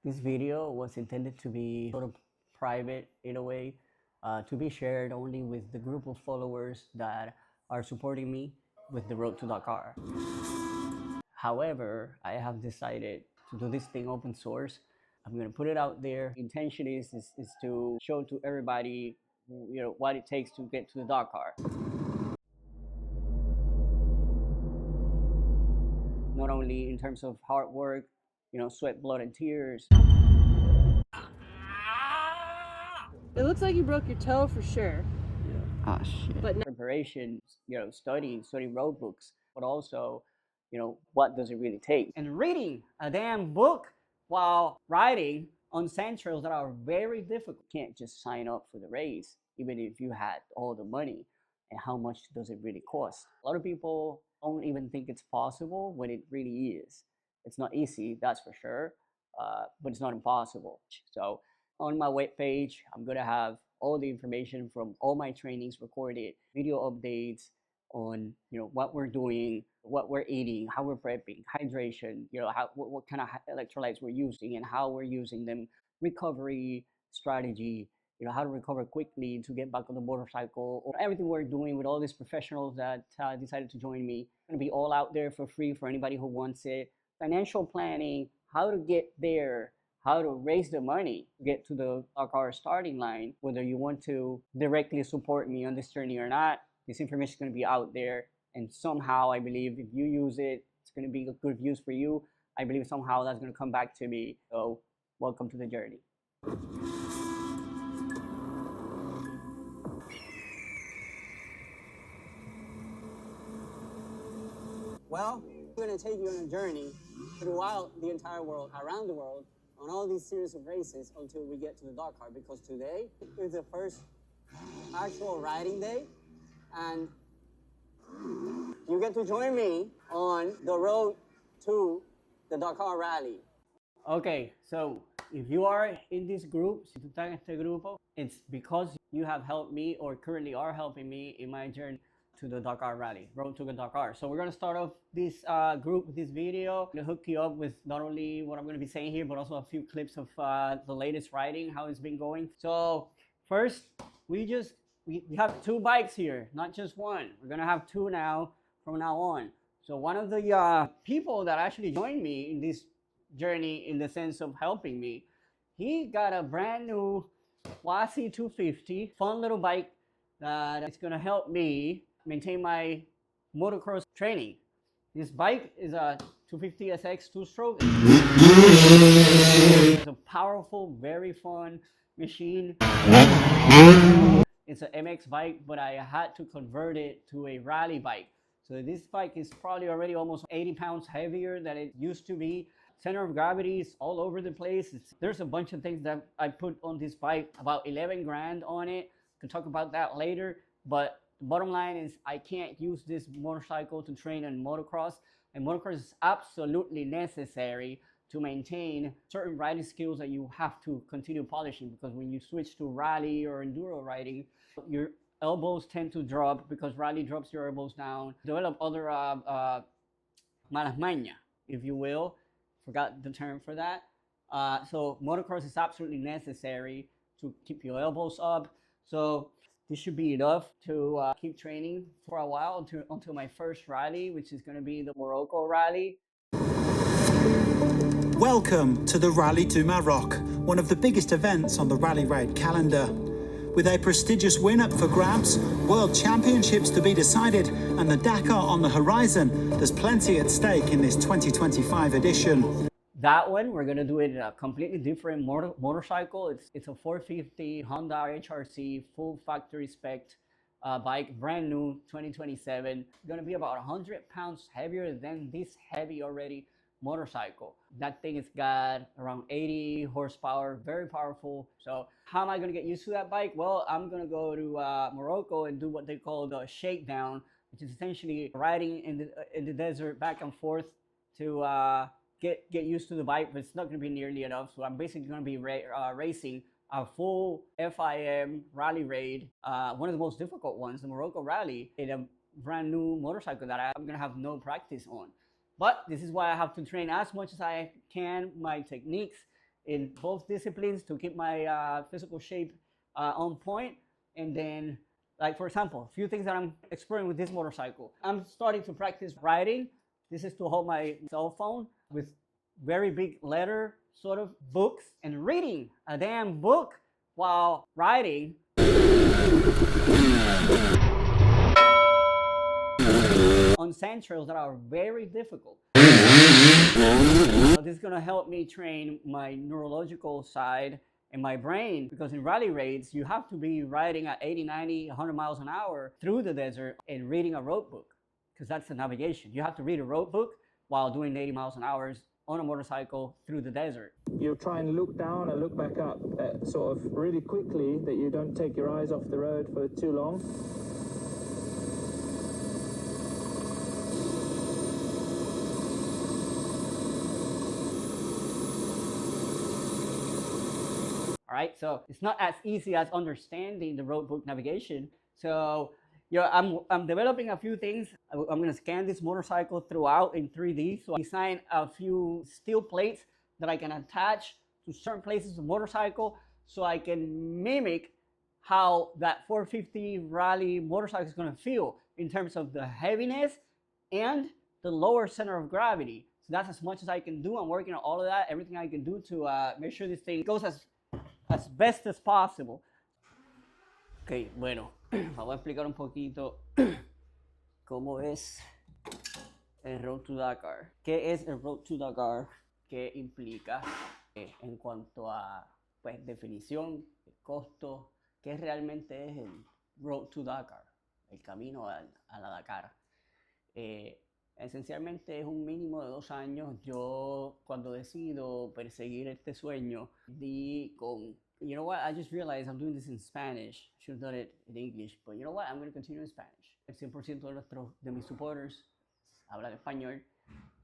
This video was intended to be sort of private in a way, to be shared only with the group of followers that are supporting me with the Road to Dakar. However, I have decided to do this thing open source. I'm going to put it out there. The intention is to show to everybody, what it takes to get to the Dakar. Not only in terms of hard work, sweat, blood, and tears. It looks like you broke your toe for sure. Ah, shit. But Preparation, studying road books, but also, what does it really take? And reading a damn book while riding on sand trails that are very difficult. You can't just sign up for the race, even if you had all the money. And how much does it really cost? A lot of people don't even think it's possible when it really is. It's not easy, that's for sure, but it's not impossible. So on my web page, I'm gonna have all the information from all my trainings recorded, video updates on what we're doing, what we're eating, how we're prepping, hydration, what kind of electrolytes we're using and how we're using them, recovery strategy, how to recover quickly to get back on the motorcycle, or everything we're doing with all these professionals that decided to join me. It's gonna be all out there for free for anybody who wants it. Financial planning, how to get there, how to raise the money, get to the Dakar starting line, whether you want to directly support me on this journey or not. This information is going to be out there. And somehow, I believe if you use it, it's going to be a good use for you. I believe somehow that's going to come back to me. So welcome to the journey. Well, we're going to take you on a journey throughout the entire world, around the world, on all these series of races until we get to the Dakar, because today is the first actual riding day, and you get to join me on the road to the Dakar Rally. Okay, so if you are in this group, si tú estás en este grupo, it's because you have helped me or currently are helping me in my journey to the Dakar Rally, Road to the Dakar. So we're gonna start off this group with this video. I'm gonna hook you up with not only what I'm gonna be saying here, but also a few clips of the latest riding, how it's been going. So first, we have two bikes here, not just one. We're gonna have two now from now on. So one of the people that actually joined me in this journey, in the sense of helping me, he got a brand new Wasi 250, fun little bike that is gonna help me maintain my motocross training. This bike is a 250 SX two-stroke. It's a powerful, very fun machine. It's an MX bike, but I had to convert it to a rally bike. So this bike is probably already almost 80 pounds heavier than it used to be. Center of gravity is all over the place. There's a bunch of things that I put on this bike, about 11 grand on it. Can talk about that later, but the bottom line is I can't use this motorcycle to train in motocross, and motocross is absolutely necessary to maintain certain riding skills that you have to continue polishing, because when you switch to rally or enduro riding, your elbows tend to drop because rally drops your elbows down. Develop other malas maña, if you will. Forgot the term for that. So motocross is absolutely necessary to keep your elbows up. So this should be enough to keep training for a while until my first rally, which is going to be the Morocco Rally. Welcome to the Rally du Maroc, one of the biggest events on the Rally Raid calendar. With a prestigious win up for grabs, World Championships to be decided, and the Dakar on the horizon, there's plenty at stake in this 2025 edition. That one, we're going to do it in a completely different motorcycle. It's a 450 Honda HRC full factory spec bike, brand new, 2027. Going to be about 100 pounds heavier than this heavy already motorcycle. That thing has got around 80 horsepower, very powerful. So how am I going to get used to that bike? Well, I'm going to go to Morocco and do what they call the shakedown, which is essentially riding in the desert back and forth to get used to the bike, but it's not going to be nearly enough. So I'm basically going to be racing a full FIM rally raid, one of the most difficult ones, the Morocco Rally, in a brand new motorcycle that I'm going to have no practice on. But this is why I have to train as much as I can. My techniques in both disciplines to keep my physical shape on point. And then, like for example, a few things that I'm exploring with this motorcycle. I'm starting to practice riding. This is to hold my cell phone with very big letter sort of books, and reading a damn book while riding on sand trails that are very difficult. So this is going to help me train my neurological side and my brain, because in rally raids you have to be riding at 80, 90, 100 miles an hour through the desert and reading a road book, because that's the navigation. You have to read a road book while doing 80 miles an hour on a motorcycle through the desert. You try and look down and look back up sort of really quickly, that you don't take your eyes off the road for too long. All right, so it's not as easy as understanding the road book navigation. So I'm developing a few things. I'm gonna scan this motorcycle throughout in 3D. So I designed a few steel plates that I can attach to certain places of the motorcycle, so I can mimic how that 450 rally motorcycle is gonna feel in terms of the heaviness and the lower center of gravity. So that's as much as I can do. I'm working on all of that, everything I can do to make sure this thing goes as best as possible. Ok, bueno, vamos a explicar un poquito cómo es el Road to Dakar. ¿Qué es el Road to Dakar? ¿Qué implica en cuanto a pues, definición, costo? ¿Qué realmente es el Road to Dakar? El camino a la Dakar. Esencialmente es un mínimo de 2 años. Yo cuando decido perseguir este sueño, di con... You know what, I just realized I'm doing this in Spanish. I should have done it in English, but you know what, I'm going to continue in Spanish. El 100% de mis supporters hablan español.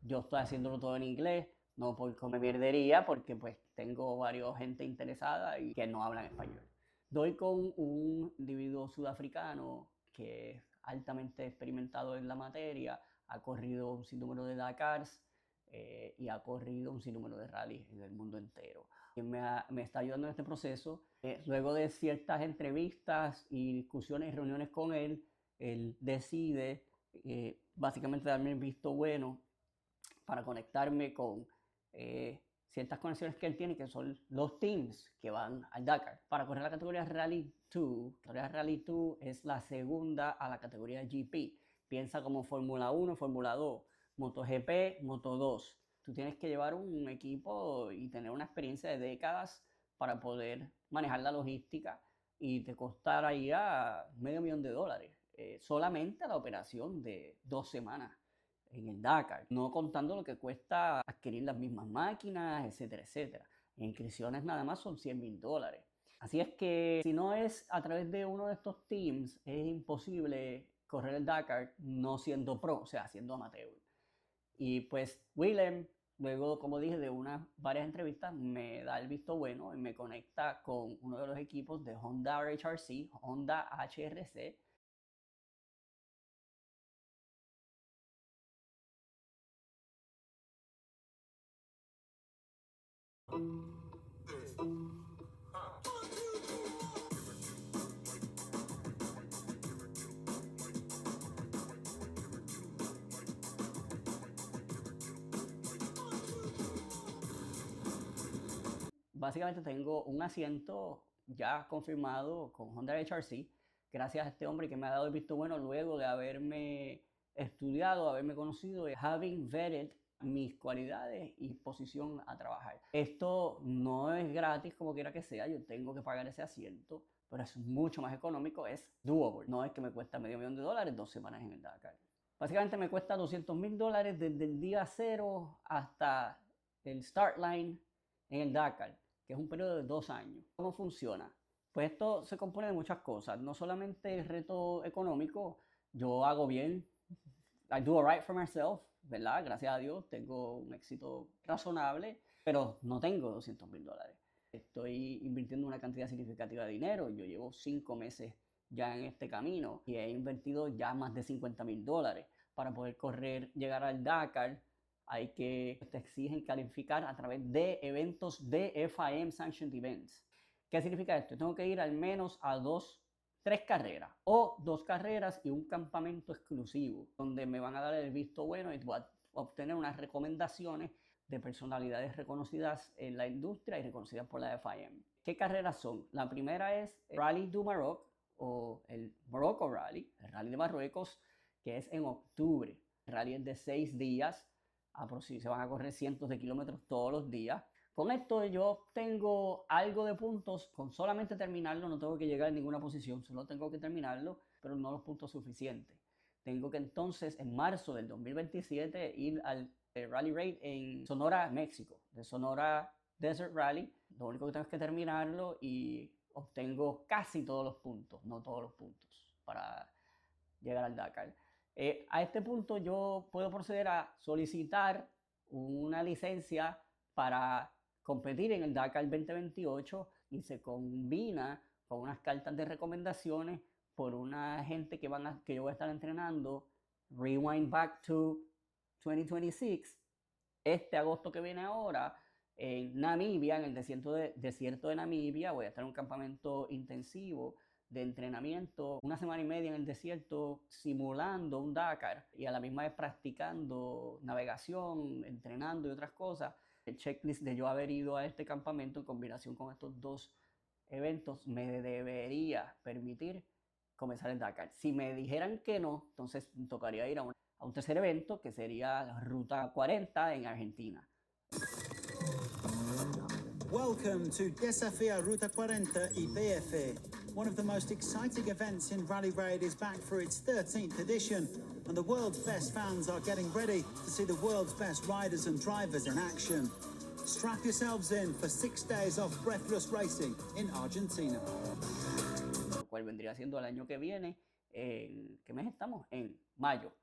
Yo estoy haciéndolo todo en inglés, no por come mierdería, porque pues tengo varios gente interesada y que no hablan español. Doy con un individuo sudafricano que es altamente experimentado en la materia, ha corrido un sinnúmero de Dakars y ha corrido un sinnúmero de rallies en el mundo entero. Quien me está ayudando en este proceso. Luego de ciertas entrevistas y discusiones y reuniones con él decide básicamente darme el visto bueno para conectarme con ciertas conexiones que él tiene, que son los teams que van al Dakar. Para correr la categoría Rally 2, la categoría Rally 2 es la segunda a la categoría GP. Piensa como Fórmula 1, Fórmula 2, MotoGP, Moto2. Tú tienes que llevar un equipo y tener una experiencia de décadas para poder manejar la logística, y te costaría $500,000 solamente la operación de 2 semanas en el Dakar, no contando lo que cuesta adquirir las mismas máquinas, etcétera, etcétera. En inscripciones nada más son $100,000. Así es que si no es a través de uno de estos teams, es imposible correr el Dakar no siendo pro, o sea, siendo amateur. Y pues Willem, luego, como dije, de varias entrevistas, me da el visto bueno y me conecta con uno de los equipos de Honda HRC, Honda HRC. Básicamente tengo un asiento ya confirmado con Honda HRC, gracias a este hombre que me ha dado el visto bueno luego de haberme estudiado, haberme conocido, having vetted mis cualidades y posición a trabajar. Esto no es gratis como quiera que sea, yo tengo que pagar ese asiento, pero es mucho más económico, es doable. No es que me cuesta $500,000 2 semanas en el Dakar. Básicamente me cuesta $200,000 desde el día 0 hasta el start line en el Dakar, que es un periodo de 2 años. ¿Cómo funciona? Pues esto se compone de muchas cosas, no solamente el reto económico. Yo hago bien, I do alright for myself, ¿verdad? Gracias a Dios tengo un éxito razonable, pero no tengo $200,000. Estoy invirtiendo una cantidad significativa de dinero. Yo llevo 5 meses ya en este camino y he invertido ya más de $50,000 para poder llegar al Dakar hay que, te exigen calificar a través de eventos de FIM Sanctioned Events. ¿Qué significa esto? Tengo que ir al menos a 3 carreras o 2 carreras y un campamento exclusivo donde me van a dar el visto bueno y voy a obtener unas recomendaciones de personalidades reconocidas en la industria y reconocidas por la FIM. ¿Qué carreras son? La primera es Rally du Maroc o el Morocco Rally, el Rally de Marruecos, que es en octubre. El rally es de 6 días, se van a correr cientos de kilómetros todos los días. Con esto yo tengo algo de puntos, con solamente terminarlo no tengo que llegar a ninguna posición, solo tengo que terminarlo, pero no los puntos suficientes. Tengo que entonces en marzo del 2027 ir al Rally Raid en Sonora, México, de Sonora Desert Rally. Lo único que tengo es que terminarlo y obtengo casi todos los puntos, no todos los puntos, para llegar al Dakar. A este punto yo puedo proceder a solicitar una licencia para competir en el Dakar 2028 y se combina con unas cartas de recomendaciones por una gente que yo voy a estar entrenando. Rewind back to 2026, este agosto que viene ahora, en Namibia, en el desierto de Namibia, voy a estar en un campamento intensivo de entrenamiento, 1 semana y media en el desierto, simulando un Dakar y a la misma vez practicando navegación, entrenando y otras cosas. El checklist de yo haber ido a este campamento en combinación con estos 2 eventos me debería permitir comenzar el Dakar. Si me dijeran que no, entonces tocaría ir a un tercer evento que sería la Ruta 40 en Argentina. Welcome to Desafío Ruta 40 IBF. One of the most exciting events in Rally Raid is back for its 13th edition, and the world's best fans are getting ready to see the world's best riders and drivers in action. Strap yourselves in for 6 days of breathless racing in Argentina. Lo cual vendría siendo el año que viene. ¿Qué mes estamos? En mayo.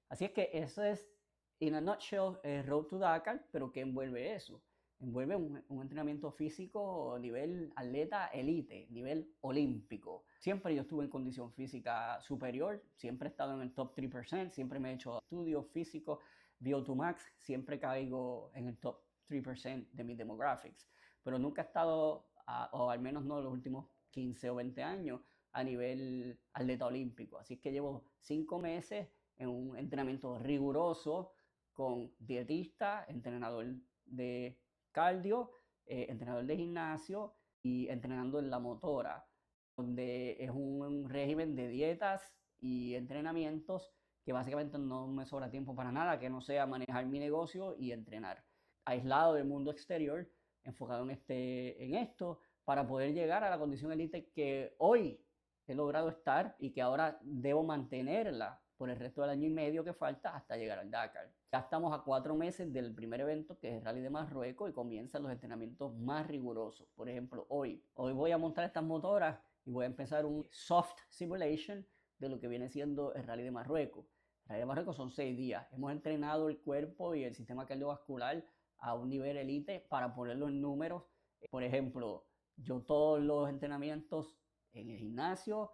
Así es que eso es, in a nutshell, Road to Dakar, pero ¿qué envuelve eso? Envuelve un entrenamiento físico nivel atleta elite, nivel olímpico. Siempre yo estuve en condición física superior, siempre he estado en el top 3%, siempre me he hecho estudios físicos, VO2 Max, siempre caigo en el top 3% de mis demographics, pero nunca he estado, o al menos no en los últimos 15 o 20 años, a nivel atleta olímpico. Así que llevo 5 meses en un entrenamiento riguroso con dietista, entrenador de cardio, entrenador de gimnasio y entrenando en la motora, donde es un régimen de dietas y entrenamientos que básicamente no me sobra tiempo para nada que no sea manejar mi negocio y entrenar. Aislado del mundo exterior, enfocado en esto, para poder llegar a la condición elite que hoy he logrado estar y que ahora debo mantenerla por el resto del año y medio que falta hasta llegar al Dakar. Ya estamos a 4 meses del primer evento, que es el Rally de Marruecos, y comienzan los entrenamientos más rigurosos. Por ejemplo, hoy voy a montar estas motoras y voy a empezar un soft simulation de lo que viene siendo el Rally de Marruecos. El Rally de Marruecos son 6 días. Hemos entrenado el cuerpo y el sistema cardiovascular a un nivel elite para ponerlo en números. Por ejemplo, yo todos los entrenamientos en el gimnasio,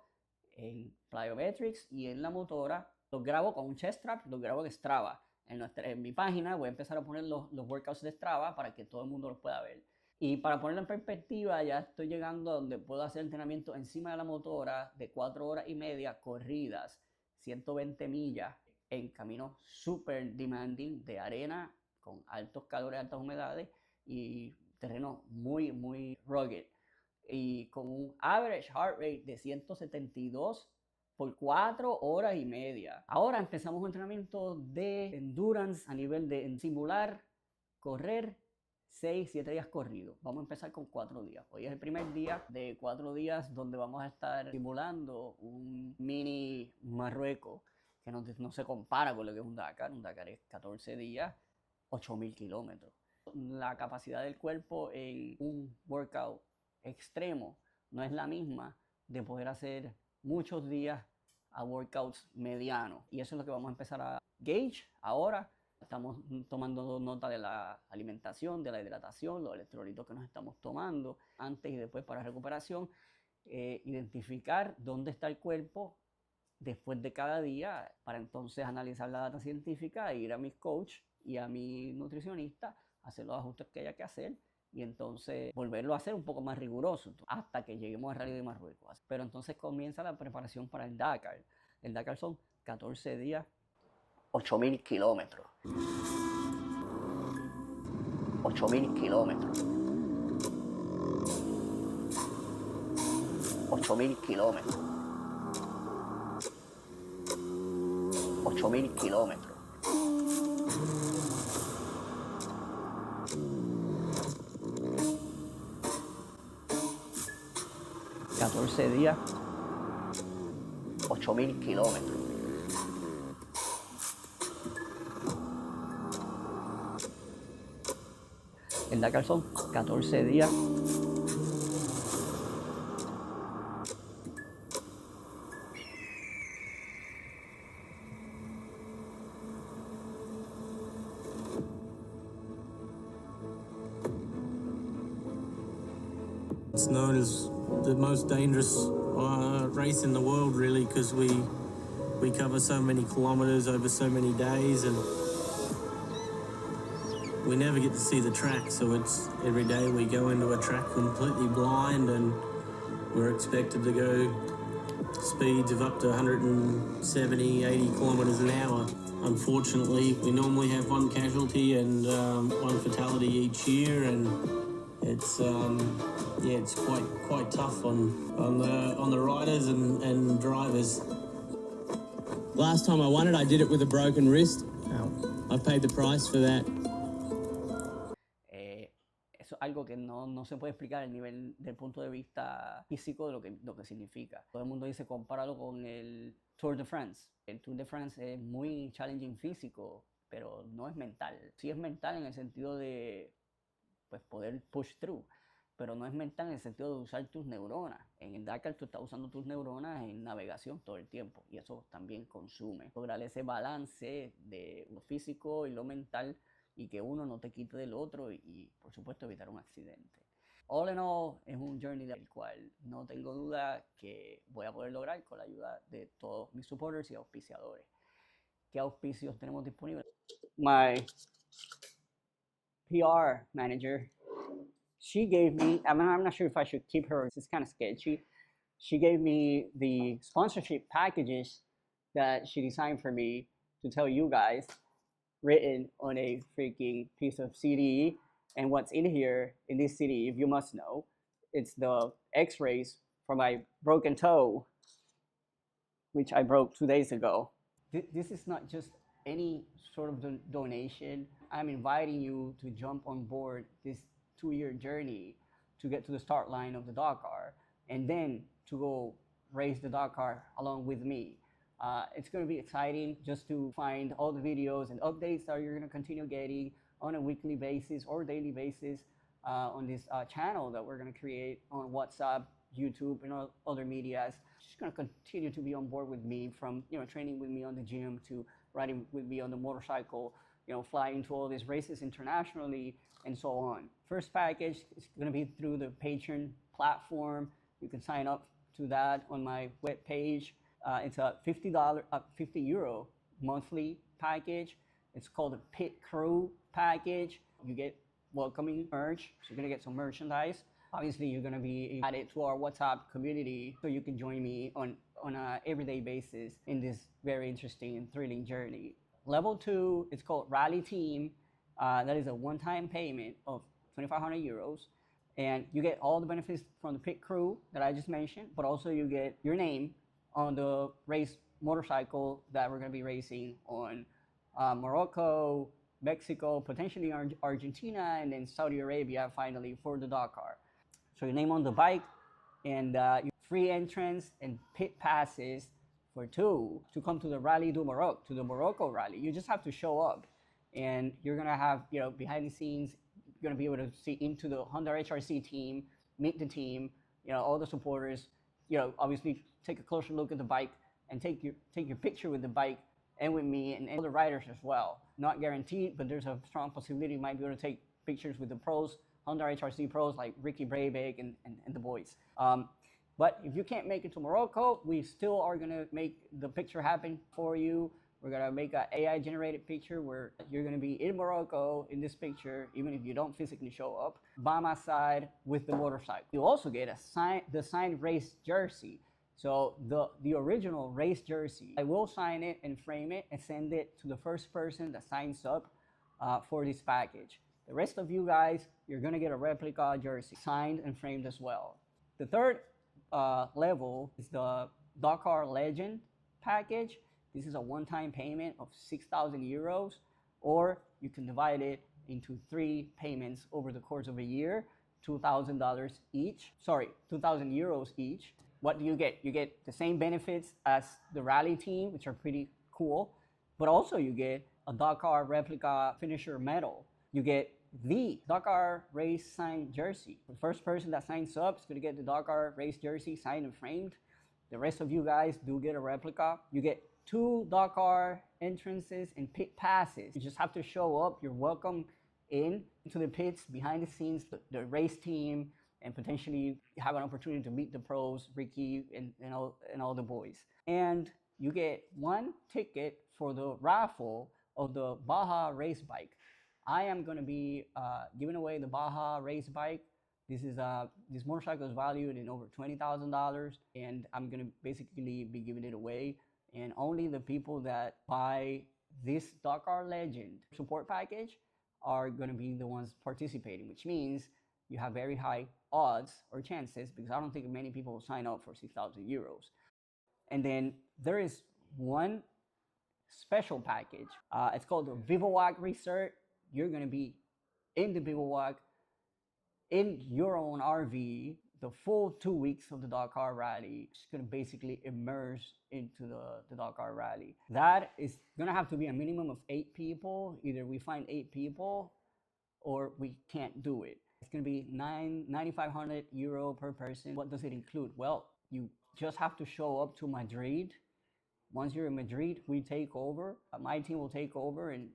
en plyometrics y en la motora los grabo con un chest strap, los grabo en Strava. En mi página voy a empezar a poner los workouts de Strava para que todo el mundo los pueda ver. Y para ponerlo en perspectiva, ya estoy llegando a donde puedo hacer entrenamiento encima de la motora de 4 horas y media corridas, 120 millas en caminos super demanding de arena con altos calores, altas humedades y terreno muy, muy rugged. Y con un average heart rate de 172 por 4 horas y media. Ahora empezamos un entrenamiento de endurance a nivel de simular, correr 6, 7 días corridos. Vamos a empezar con 4 días. Hoy es el primer día de 4 días donde vamos a estar simulando un mini Marruecos que no se compara con lo que es un Dakar. Un Dakar es 14 días, 8.000 kilómetros. La capacidad del cuerpo en un workout extremo no es la misma de poder hacer muchos días a workouts medianos, y eso es lo que vamos a empezar a gauge ahora. Estamos tomando nota de la alimentación, de la hidratación, los electrolitos que nos estamos tomando antes y después para recuperación, identificar dónde está el cuerpo después de cada día para entonces analizar la data científica e ir a mis coach y a mi nutricionista, hacer los ajustes que haya que hacer y entonces volverlo a hacer un poco más riguroso hasta que lleguemos al Rally de Marruecos. Pero entonces comienza la preparación para el Dakar. El Dakar son 14 días, 8.000 kilómetros. 8.000 kilómetros. 8.000 kilómetros. 8.000 kilómetros. 14 días, 8.000 kilómetros. El Dakar son 14 días. It's known as the most dangerous race in the world, really, because we cover so many kilometres over so many days, and we never get to see the track. So it's every day we go into a track completely blind, and we're expected to go speeds of up to 170, 80 kilometres an hour. Unfortunately, we normally have one casualty and one fatality each year, and it's it's quite tough on the riders and drivers. Last time I won it, I did it with a broken wrist. I've paid the price for that. Eso es algo que no se puede explicar al nivel del punto de vista físico de lo que significa. Todo el mundo dice compáralo con el Tour de France. El Tour de France es muy challenging físico, pero no es mental. Sí es mental en el sentido de pues, poder push through, pero no es mental en el sentido de usar tus neuronas. En el Dakar tú estás usando tus neuronas en navegación todo el tiempo y eso también consume. Lograr ese balance de lo físico y lo mental y que uno no te quite del otro y por supuesto evitar un accidente. All in all, es un journey del cual no tengo duda que voy a poder lograr con la ayuda de todos mis supporters y auspiciadores. ¿Qué auspicios tenemos disponibles? My PR manager, she gave me, I'm not sure if I should keep her, it's kind of sketchy. She gave me the sponsorship packages that she designed for me to tell you guys, written on a freaking piece of CD. And what's in here, in this CD, if you must know, it's the x-rays for my broken toe, which I broke 2 days ago. This is not just any sort of donation. I'm inviting you to jump on board this 2-year journey to get to the start line of the Dakar and then to go race the Dakar along with me. It's going to be exciting just to find all the videos and updates that you're going to continue getting on a weekly basis or daily basis on this channel that we're going to create on WhatsApp, YouTube, and other medias. Just going to continue to be on board with me from training with me on the gym to riding with me on the motorcycle, flying to all these races internationally and so on. First package is going to be through the Patreon platform. You can sign up to that on my webpage. It's a $50, €50 monthly package. It's called the Pit Crew package. You get welcoming merch, so you're gonna get some merchandise. Obviously, you're gonna be added to our WhatsApp community, so you can join me on an everyday basis in this very interesting and thrilling journey. Level 2, it's called Rally Team. That is a one-time payment of €2,500. And you get all the benefits from the Pit Crew that I just mentioned, but also you get your name on the race motorcycle that we're going to be racing on Morocco, Mexico, potentially Argentina, and then Saudi Arabia finally for the Dakar. So your name on the bike and free entrance and pit passes for 2 to come to the Rally du Maroc, to the Morocco Rally. You just have to show up and you're going to have, behind the scenes, you're going to be able to see into the Honda HRC team, meet the team, all the supporters, obviously take a closer look at the bike and take your picture with the bike and with me and other riders as well. Not guaranteed, but there's a strong possibility you might be able to take pictures with the pros, Honda HRC pros like Ricky Breivik and the boys. But if you can't make it to Morocco, we still are gonna make the picture happen for you. We're gonna make an AI generated picture where you're gonna be in Morocco in this picture, even if you don't physically show up, by my side with the motorcycle. You also get the signed race jersey. So the original race jersey, I will sign it and frame it and send it to the first person that signs up for this package. The rest of you guys, you're gonna get a replica jersey, signed and framed as well. The third level is the Dakar Legend package. This is a one-time payment of 6,000 euros, or you can divide it into 3 payments over the course of a year, $2,000 each. Sorry, 2,000 euros each. What do you get? You get the same benefits as the rally team, which are pretty cool, but also you get a Dakar replica finisher medal. You get the Dakar race signed jersey. The first person that signs up is going to get the Dakar race jersey signed and framed. The rest of you guys do get a replica. You get 2 Dakar entrances and pit passes. You just have to show up. You're welcome into the pits, behind the scenes, the race team, and potentially have an opportunity to meet the pros, Ricky and all the boys. And you get 1 ticket for the raffle of the Baja race bike. I am going to be giving away the Baja race bike. This motorcycle is valued in over $20,000, and I'm going to basically be giving it away. And only the people that buy this Dakar Legend support package are going to be the ones participating, which means you have very high odds or chances, because I don't think many people will sign up for 6,000 euros. And then there is one special package. It's called the Bivouac Resort. You're going to be in the bivouac in your own RV the full 2 weeks of the Dakar Rally. It's going to basically immerse into the Dakar Rally. That is going to have to be a minimum of 8 people. Either we find 8 people or we can't do it. It's going to be 9,500 euro per person. What does it include? Well, you just have to show up to Madrid. Once you're in Madrid, we take over. My team will take over and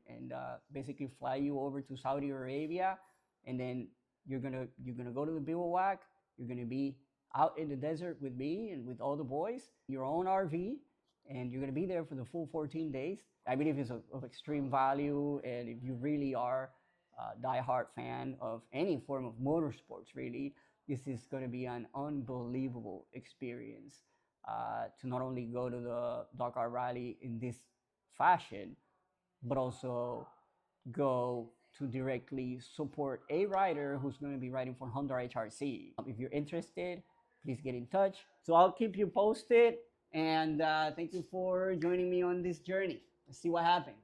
basically fly you over to Saudi Arabia, and then you're gonna go to the bivouac. You're gonna be out in the desert with me and with all the boys, your own RV, and you're gonna be there for the full 14 days. I believe it's of extreme value, and if you really are a diehard fan of any form of motorsports, really, this is gonna be an unbelievable experience. To not only go to the Dakar Rally in this fashion, but also go to directly support a rider who's going to be riding for Honda HRC. If you're interested, please get in touch. So I'll keep you posted, and thank you for joining me on this journey. Let's see what happens.